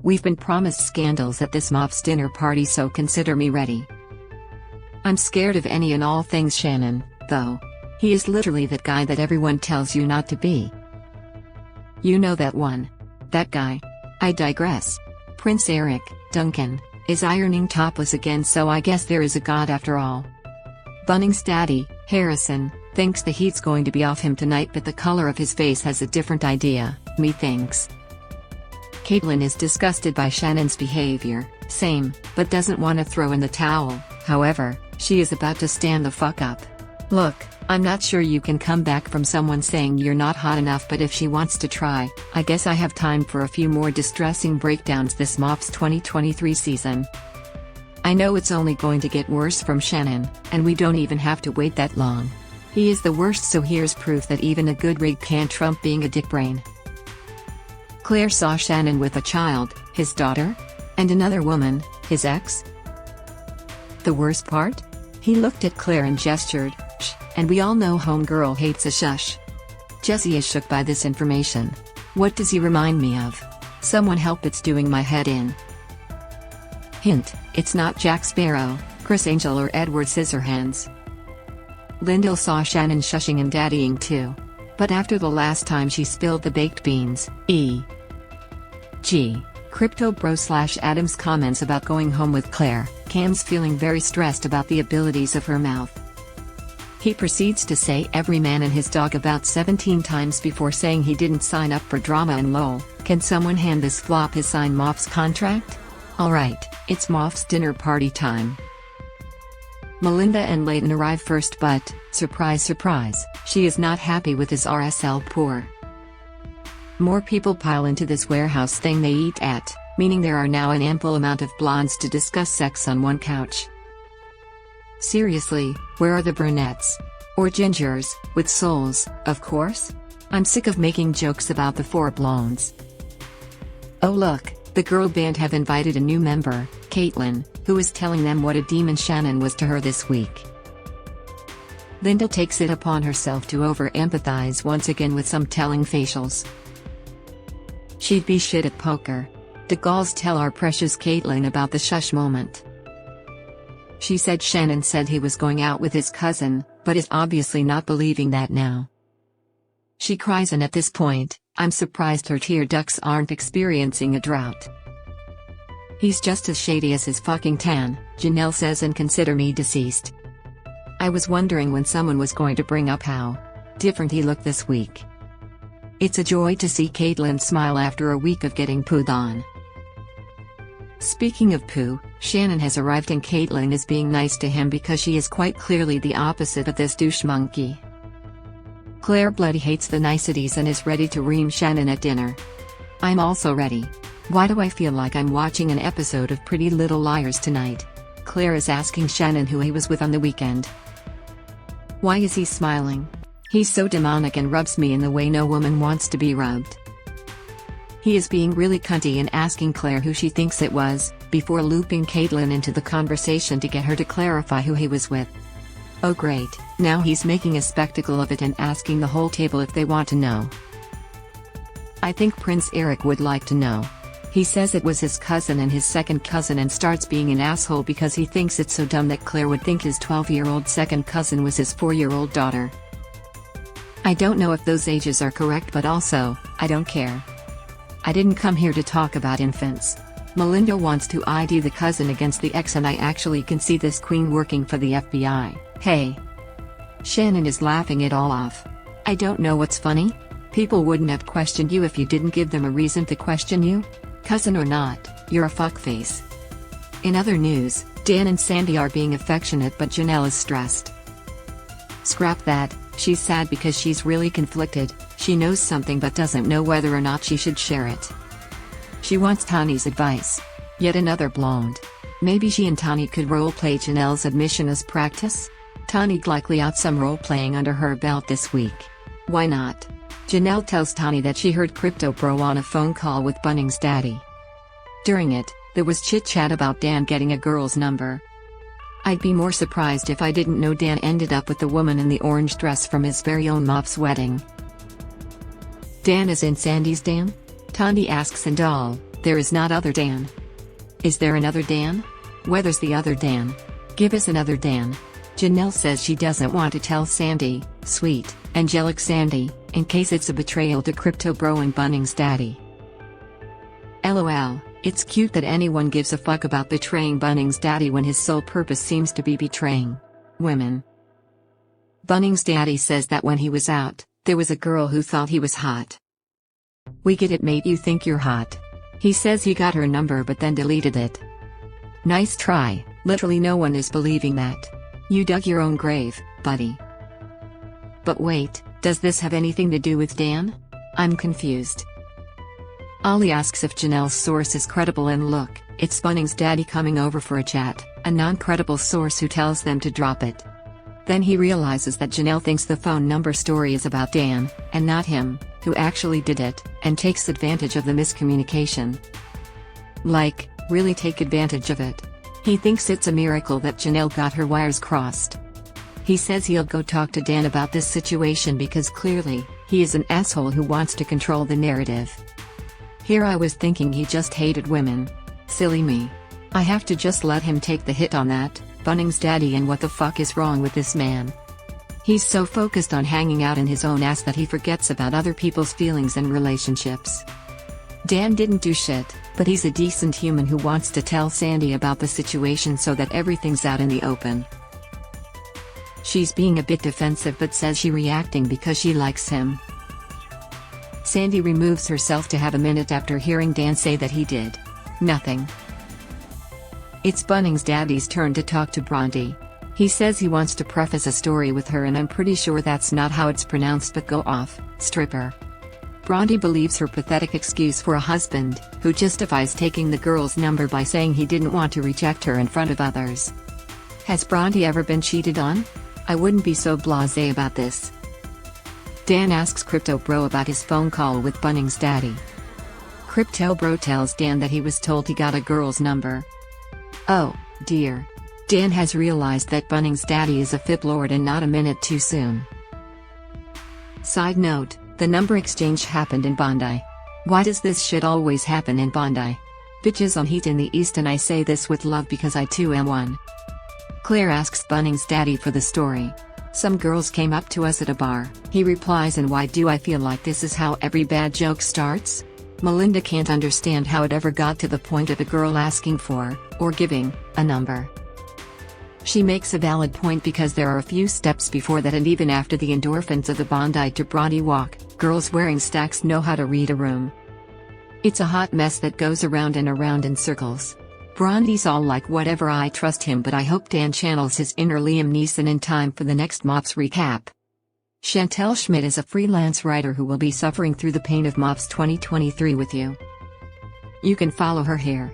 We've been promised scandals at this MAFS dinner party, so consider me ready. I'm scared of any and all things Shannon, though. He is literally that guy that everyone tells you not to be. You know that one. That guy. I digress. Prince Eric, Duncan, is ironing topless again, so I guess there is a god after all. Bunnings Daddy, Harrison, thinks the heat's going to be off him tonight, but the color of his face has a different idea, methinks. Caitlin is disgusted by Shannon's behavior, same, but doesn't want to throw in the towel. However, she is about to stand the fuck up. Look, I'm not sure you can come back from someone saying you're not hot enough, but if she wants to try, I guess I have time for a few more distressing breakdowns this MAFS 2023 season. I know it's only going to get worse from Shannon, and we don't even have to wait that long. He is the worst, so here's proof that even a good rig can't trump being a dick brain. Claire saw Shannon with a child, his daughter? And another woman, his ex? The worst part? He looked at Claire and gestured, shh, and we all know homegirl hates a shush. Jessie is shook by this information. What does he remind me of? Someone help, it's doing my head in. Hint, it's not Jack Sparrow, Chris Angel or Edward Scissorhands. Lyndall saw Shannon shushing and daddying too. But after the last time she spilled the baked beans, e.g. Crypto Bro / Adam's comments about going home with Claire, Cam's feeling very stressed about the abilities of her mouth. He proceeds to say every man and his dog about 17 times before saying he didn't sign up for drama and lol. Can someone hand this flop his signed MAFS contract? Alright, it's MAFS dinner party time. Melinda and Layton arrive first, but, surprise surprise, she is not happy with his RSL pour. More people pile into this warehouse thing they eat at, meaning there are now an ample amount of blondes to discuss sex on one couch. Seriously, where are the brunettes? Or gingers, with souls, of course? I'm sick of making jokes about the 4 blondes. Oh look, the girl band have invited a new member, Caitlin, who is telling them what a demon Shannon was to her this week. Linda takes it upon herself to over-empathize once again with some telling facials. She'd be shit at poker. The galls tell our precious Caitlin about the shush moment. She said Shannon said he was going out with his cousin, but is obviously not believing that now. She cries, and at this point, I'm surprised her tear ducts aren't experiencing a drought. He's just as shady as his fucking tan, Janelle says, and consider me deceased. I was wondering when someone was going to bring up how different he looked this week. It's a joy to see Caitlin smile after a week of getting pooed on. Speaking of poo, Shannon has arrived and Caitlin is being nice to him because she is quite clearly the opposite of this douche monkey. Claire bloody hates the niceties and is ready to ream Shannon at dinner. I'm also ready. Why do I feel like I'm watching an episode of Pretty Little Liars tonight? Claire is asking Shannon who he was with on the weekend. Why is he smiling? He's so demonic and rubs me in the way no woman wants to be rubbed. He is being really cunty and asking Claire who she thinks it was, before looping Caitlin into the conversation to get her to clarify who he was with. Oh great, now he's making a spectacle of it and asking the whole table if they want to know. I think Prince Eric would like to know. He says it was his cousin and his second cousin and starts being an asshole because he thinks it's so dumb that Claire would think his 12-year-old second cousin was his 4-year-old daughter. I don't know if those ages are correct, but also, I don't care. I didn't come here to talk about infants. Melinda wants to ID the cousin against the ex, and I actually can see this queen working for the FBI. Hey. Shannon is laughing it all off. I don't know what's funny. People wouldn't have questioned you if you didn't give them a reason to question you. Cousin or not, you're a fuckface. In other news, Dan and Sandy are being affectionate, but Janelle is stressed. Scrap that, she's sad because she's really conflicted. She knows something but doesn't know whether or not she should share it. She wants Tani's advice. Yet another blonde. Maybe she and Tani could roleplay Janelle's admission as practice? Tani'd likely out some roleplaying under her belt this week. Why not? Janelle tells Tani that she heard Crypto Bro on a phone call with Bunnings Daddy. During it, there was chit-chat about Dan getting a girl's number. I'd be more surprised if I didn't know Dan ended up with the woman in the orange dress from his very own MAFS wedding. Dan is in Sandy's Dan? Tani asks, and all There is not other Dan. Is there another Dan? Where's the other Dan? Give us another Dan. Janelle says she doesn't want to tell Sandy, sweet, angelic Sandy, in case it's a betrayal to Crypto Bro and Bunnings Daddy. LOL, it's cute that anyone gives a fuck about betraying Bunnings Daddy when his sole purpose seems to be betraying women. Bunnings Daddy says that when he was out, there was a girl who thought he was hot. We get it, mate, you think you're hot. He says he got her number but then deleted it. Nice try, literally no one is believing that. You dug your own grave, buddy. But wait, does this have anything to do with Dan? I'm confused. Ollie asks if Janelle's source is credible and look, it's Bunnings Daddy coming over for a chat, a non-credible source who tells them to drop it. Then he realizes that Janelle thinks the phone number story is about Dan, and not him, who actually did it, and takes advantage of the miscommunication. Like, really take advantage of it. He thinks it's a miracle that Janelle got her wires crossed. He says he'll go talk to Dan about this situation because clearly, he is an asshole who wants to control the narrative. Here I was thinking he just hated women. Silly me. I have to just let him take the hit on that, Bunnings Daddy, and what the fuck is wrong with this man? He's so focused on hanging out in his own ass that he forgets about other people's feelings and relationships. Dan didn't do shit, but he's a decent human who wants to tell Sandy about the situation so that everything's out in the open. She's being a bit defensive but says she's reacting because she likes him. Sandy removes herself to have a minute after hearing Dan say that he did nothing. It's Bunnings Daddy's turn to talk to Bronte. He says he wants to preface a story with her, and I'm pretty sure that's not how it's pronounced, but go off, stripper. Bronte believes her pathetic excuse for a husband, who justifies taking the girl's number by saying he didn't want to reject her in front of others. Has Bronte ever been cheated on? I wouldn't be so blasé about this. Dan asks Crypto Bro about his phone call with Bunnings Daddy. Crypto Bro tells Dan that he was told he got a girl's number. Oh, dear. Dan has realized that Bunnings Daddy is a fib lord and not a minute too soon. Side note, the number exchange happened in Bondi. Why does this shit always happen in Bondi? Bitches on heat in the east, and I say this with love because I too am one. Claire asks Bunnings Daddy for the story. Some girls came up to us at a bar, he replies, and why do I feel like this is how every bad joke starts? Melinda can't understand how it ever got to the point of a girl asking for, or giving, a number. She makes a valid point because there are a few steps before that, and even after the endorphins of the Bondi to Bronte walk, girls wearing stacks know how to read a room. It's a hot mess that goes around and around in circles. Bronte's all like, whatever, I trust him, but I hope Dan channels his inner Liam Neeson in time for the next MAFS recap. Chantel Schmidt is a freelance writer who will be suffering through the pain of MAFS 2023 with you. You can follow her here.